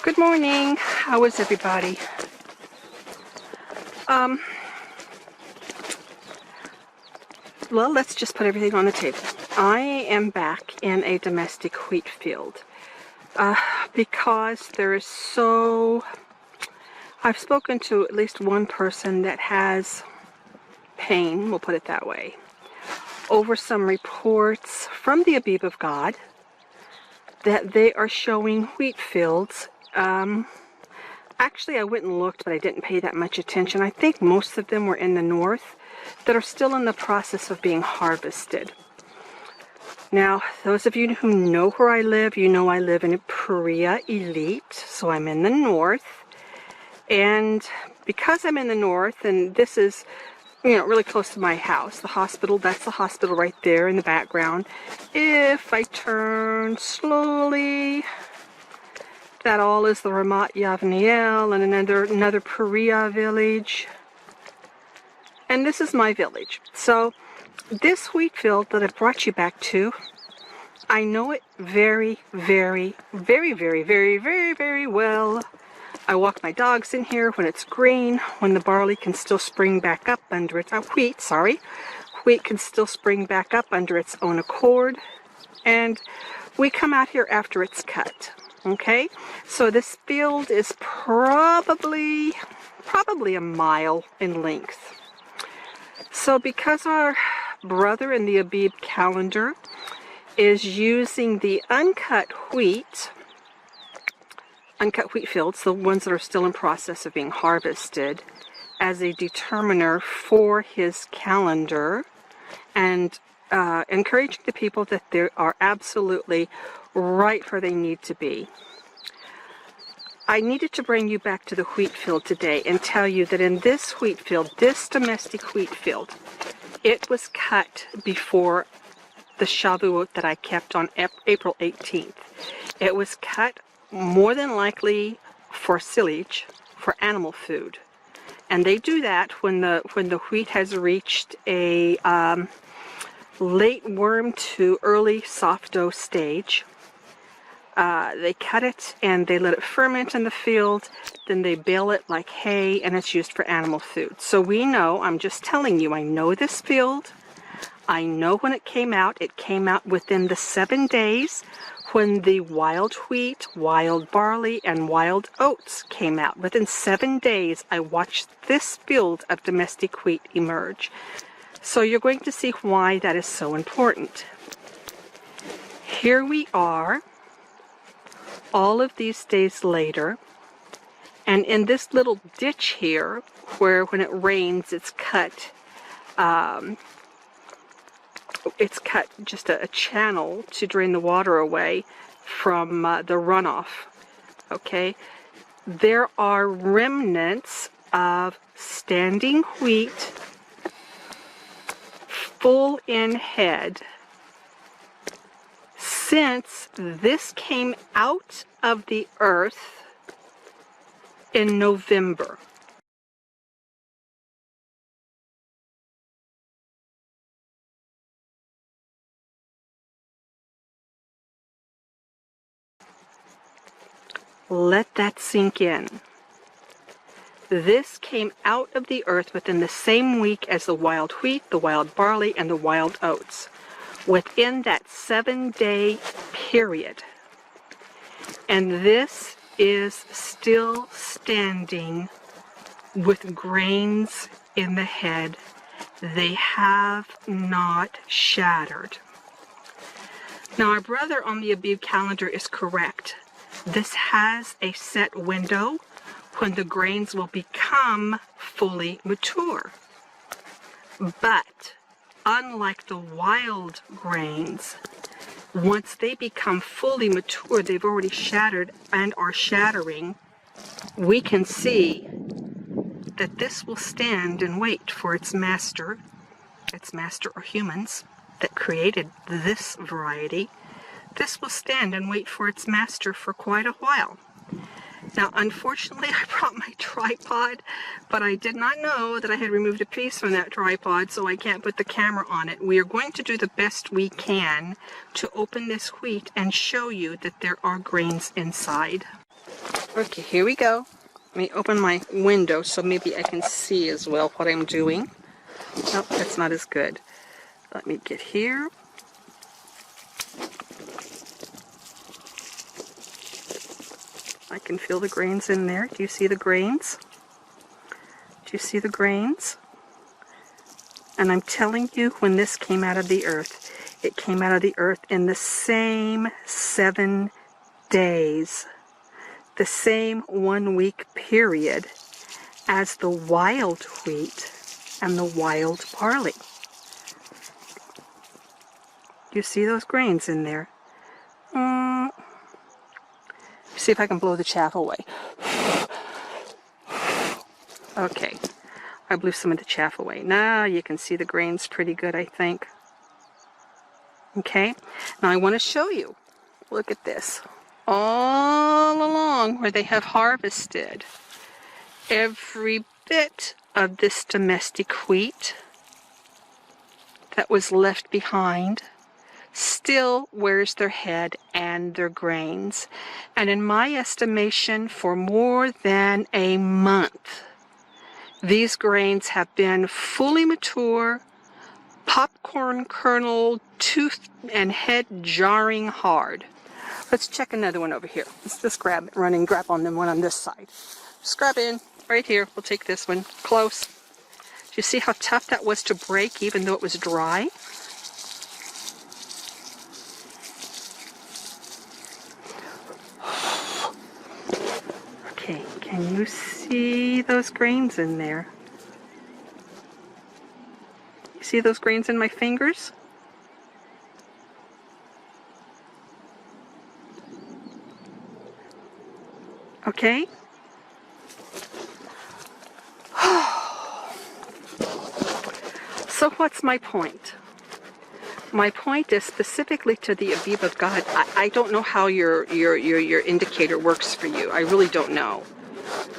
Good morning. How is everybody? Well, let's just put everything on the table. I am back in a domestic wheat field because there is I've spoken to at least one person that has pain, we'll put it that way, over some reports from the Abib of God that they are showing wheat fields. Actually, I went and looked, but I didn't pay that much attention. I think most of them were in the north that are still in the process of being harvested. Now, those of you who know where I live, you know I live in Perea Elite, so I'm in the north. And because I'm in the north, and this is, really close to my house, the hospital, that's the hospital right there in the background. If I turn slowly, that all is the Ramat Yavniel and another Perea village. And this is my village. So this wheat field that I've brought you back to, I know it very, very, very, very, very, very, very well. I walk my dogs in here when it's green, when the barley can still spring back up under its, wheat can still spring back up under its own accord. And we come out here after it's cut. Okay, so this field is probably a mile in length. So because our brother in the Abib calendar is using the uncut wheat fields, the ones that are still in process of being harvested, as a determiner for his calendar, and encouraging the people that they are absolutely right where they need to be. I needed to bring you back to the wheat field today and tell you that in this wheat field, this domestic wheat field, it was cut before the Shavuot that I kept on April 18th. It was cut more than likely for silage, for animal food. And they do that when the wheat has reached a late worm to early soft dough stage. They cut it and they let it ferment in the field, then they bale it like hay, and it's used for animal food. So we know, I'm just telling you, I know this field. I know when it came out within the 7 days when the wild wheat, wild barley, and wild oats came out. Within 7 days, I watched this field of domestic wheat emerge. So you're going to see why that is so important. Here we are, all of these days later, and in this little ditch here, where when it rains, it's cut just a channel to drain the water away from the runoff. Okay, there are remnants of standing wheat, full in head, since this came out of the earth in November. Let that sink in. This came out of the earth within the same week as the wild wheat, the wild barley, and the wild oats. Within that 7-day period. And this is still standing with grains in the head. They have not shattered. Now, our brother on the Abib calendar is correct. This has a set window when the grains will become fully mature. But unlike the wild grains, once they become fully mature, they've already shattered and are shattering, we can see that this will stand and wait for its master or humans that created this variety. This will stand and wait for its master for quite a while. Now, unfortunately, I brought my tripod, but I did not know that I had removed a piece from that tripod, so I can't put the camera on it. We are going to do the best we can to open this wheat and show you that there are grains inside. Okay, here we go. Let me open my window so maybe I can see as well what I'm doing. Nope, that's not as good. Let me get here. I can feel the grains in there. Do you see the grains? Do you see the grains? And I'm telling you, when this came out of the earth, it came out of the earth in the same 7 days, the same 1 week period as the wild wheat and the wild barley. You see those grains in there? See if I can blow the chaff away. Okay, I blew some of the chaff away. Now you can see the grains pretty good, I think. Okay, now I want to show you. Look at this. All along where they have harvested, every bit of this domestic wheat that was left behind still wears their head and their grains. And in my estimation, for more than a month, these grains have been fully mature, popcorn kernel, tooth and head jarring hard. Let's check another one over here. Let's just grab it, run and grab on the one on this side. Just grab in, right here. We'll take this one, close. Do you see how tough that was to break even though it was dry? Okay, can you see those grains in there? You see those grains in my fingers? Okay? So what's my point? My point is specifically to the Aviv of God. I don't know how your indicator works for you. I really don't know.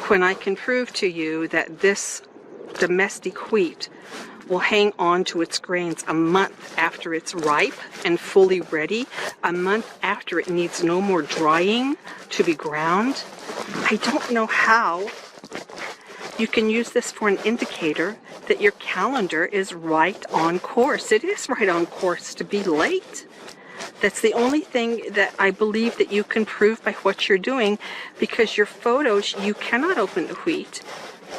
When I can prove to you that this domestic wheat will hang on to its grains a month after it's ripe and fully ready, a month after it needs no more drying to be ground, I don't know how you can use this for an indicator that your calendar is right on course. It is right on course to be late. That's the only thing that I believe that you can prove by what you're doing, because your photos, you cannot open the wheat.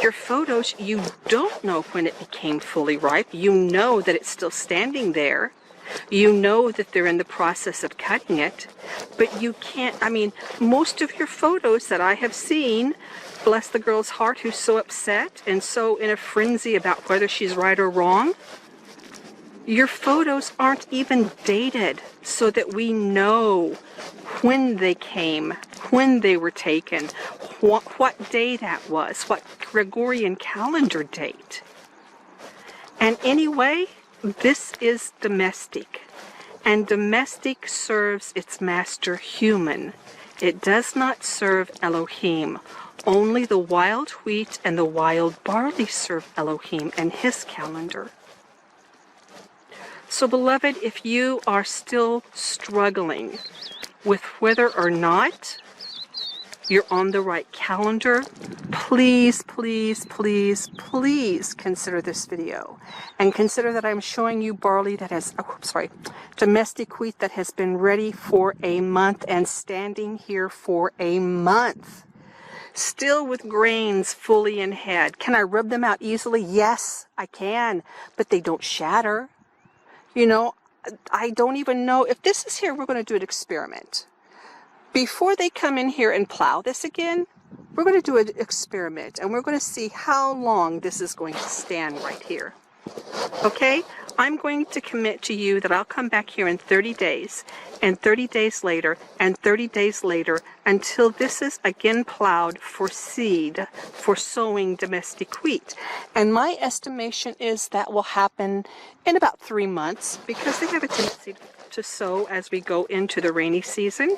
Your photos, you don't know when it became fully ripe. You know that it's still standing there. You know that they're in the process of cutting it, but you can't, I mean, most of your photos that I have seen, bless the girl's heart who's so upset and so in a frenzy about whether she's right or wrong, your photos aren't even dated so that we know when they came, when they were taken, what day that was, what Gregorian calendar date. And anyway, this is domestic, and domestic serves its master human. It does not serve Elohim. Only the wild wheat and the wild barley serve Elohim and his calendar. So, beloved, if you are still struggling with whether or not you're on the right calendar, please, please, please, please consider this video. And consider that I'm showing you barley that has, domestic wheat that has been ready for a month and standing here for a month. Still with grains fully in head. Can I rub them out easily? Yes, I can, but they don't shatter. You know, I don't even know if this is here. We're going to do an experiment. Before they come in here and plow this again, we're going to do an experiment, and we're going to see how long this is going to stand right here. Okay? I'm going to commit to you that I'll come back here in 30 days, and 30 days later, and 30 days later, until this is again plowed for seed, for sowing domestic wheat. And my estimation is that will happen in about 3 months, because they have a tendency to sow as we go into the rainy season.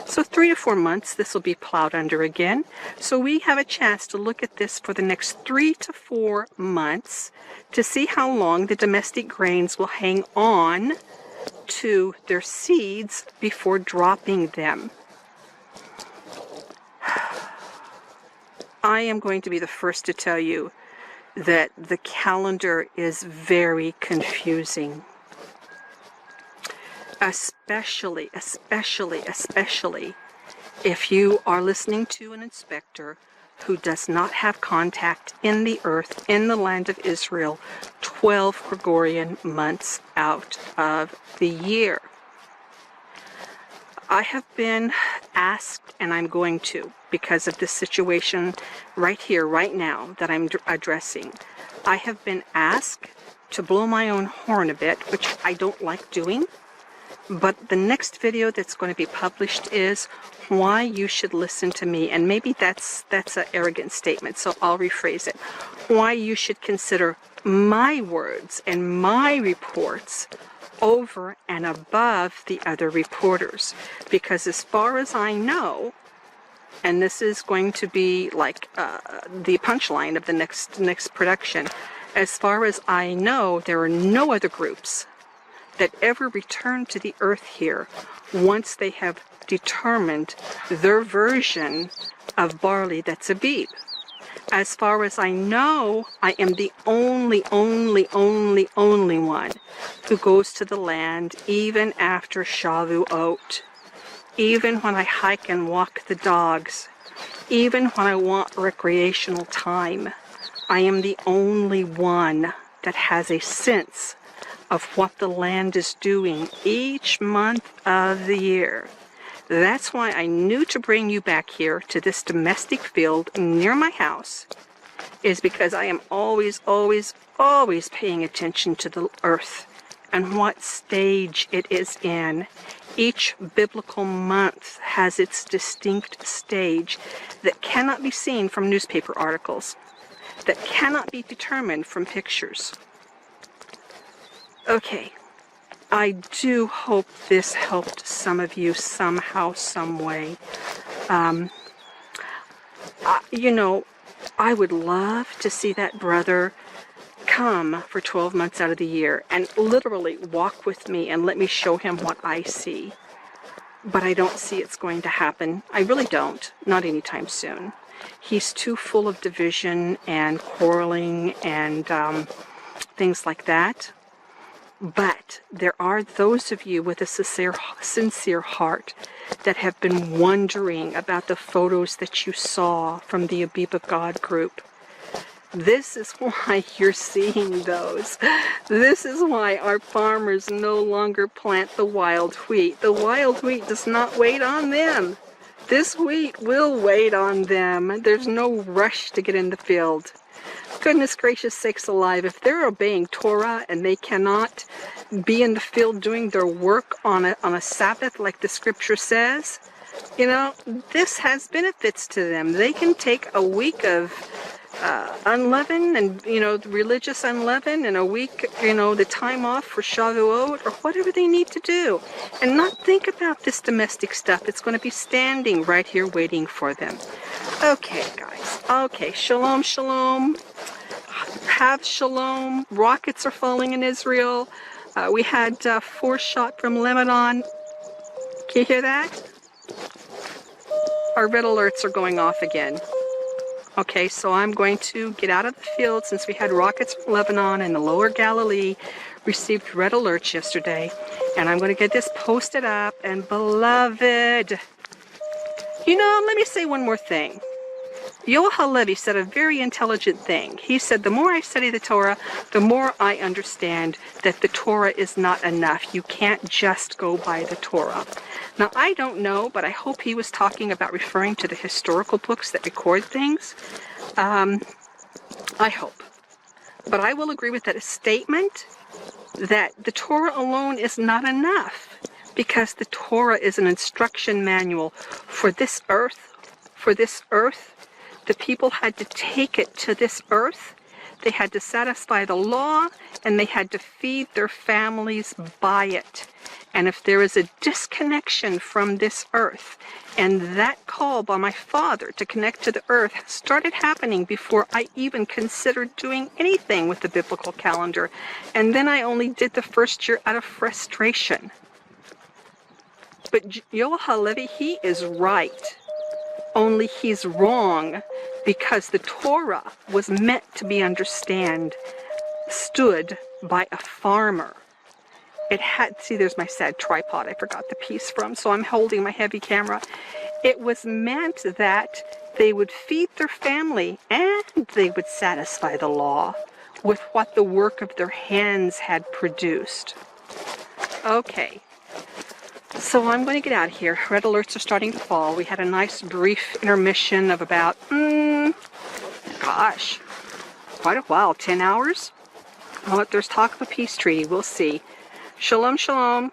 So 3 to 4 months this will be plowed under again. So we have a chance to look at this for the next 3 to 4 months to see how long the domestic grains will hang on to their seeds before dropping them. I am going to be the first to tell you that the calendar is very confusing. Especially if you are listening to an inspector who does not have contact in the earth, in the land of Israel, 12 Gregorian months out of the year. I have been asked, and I'm going to, because of this situation right here, right now, that I'm addressing, I have been asked to blow my own horn a bit, which I don't like doing. But the next video that's going to be published is why you should listen to me. And maybe that's an arrogant statement, so I'll rephrase it. Why you should consider my words and my reports over and above the other reporters. Because as far as I know, and this is going to be like the punchline of the next production, as far as I know, there are no other groups that ever return to the earth here once they have determined their version of barley that's Abib. As far as I know, I am the only one who goes to the land even after Shavuot, even when I hike and walk the dogs, even when I want recreational time. I am the only one that has a sense of what the land is doing each month of the year. That's why I knew to bring you back here to this domestic field near my house, is because I am always paying attention to the earth and what stage it is in. Each biblical month has its distinct stage that cannot be seen from newspaper articles, that cannot be determined from pictures. Okay, I do hope this helped some of you somehow, some way. You know, I would love to see that brother come for 12 months out of the year and literally walk with me and let me show him what I see. But I don't see it's going to happen. I really don't. Not anytime soon. He's too full of division and quarreling and things like that. But there are those of you with a sincere heart that have been wondering about the photos that you saw from the Abib of God group. This is why you're seeing those. This is why our farmers no longer plant the wild wheat. The wild wheat does not wait on them. This wheat will wait on them. There's no rush to get in the field. Goodness gracious sakes alive, if they're obeying Torah and they cannot be in the field doing their work on a Sabbath like the scripture says, you know, this has benefits to them. They can take a week of unleavened and, you know, religious unleavened, and a week, you know, the time off for Shavuot or whatever they need to do, and not think about this domestic stuff. It's going to be standing right here waiting for them. Okay, guys. Okay, shalom, shalom. Have shalom. Rockets are falling in Israel. We had 4 shot from Lebanon. Can you hear that? Our red alerts are going off again. Okay, so I'm going to get out of the field since we had rockets from Lebanon, and the lower Galilee received red alerts yesterday. And I'm going to get this posted up. And beloved, you know, let me say one more thing. Yoel Halevi said a very intelligent thing. He said, the more I study the Torah, the more I understand that the Torah is not enough. You can't just go by the Torah. Now, I don't know, but I hope he was talking about referring to the historical books that record things. I hope. But I will agree with that statement that the Torah alone is not enough, because the Torah is an instruction manual for this earth. For this earth. The people had to take it to this earth. They had to satisfy the law, and they had to feed their families by it. And if there is a disconnection from this earth, and that call by my father to connect to the earth started happening before I even considered doing anything with the biblical calendar. And then I only did the first year out of frustration. But Yoel Halevi, he is right. only he's wrong, because the Torah was meant to be understood by a farmer. It had, see, there's my sad tripod I forgot the piece from, so I'm holding my heavy camera. It was meant that they would feed their family and they would satisfy the law with what the work of their hands had produced. Okay, so I'm going to get out of here. Red alerts are starting to fall. We had a nice brief intermission of about, gosh, quite a while, 10 hours? Well, if there's talk of a peace treaty, we'll see. Shalom, shalom.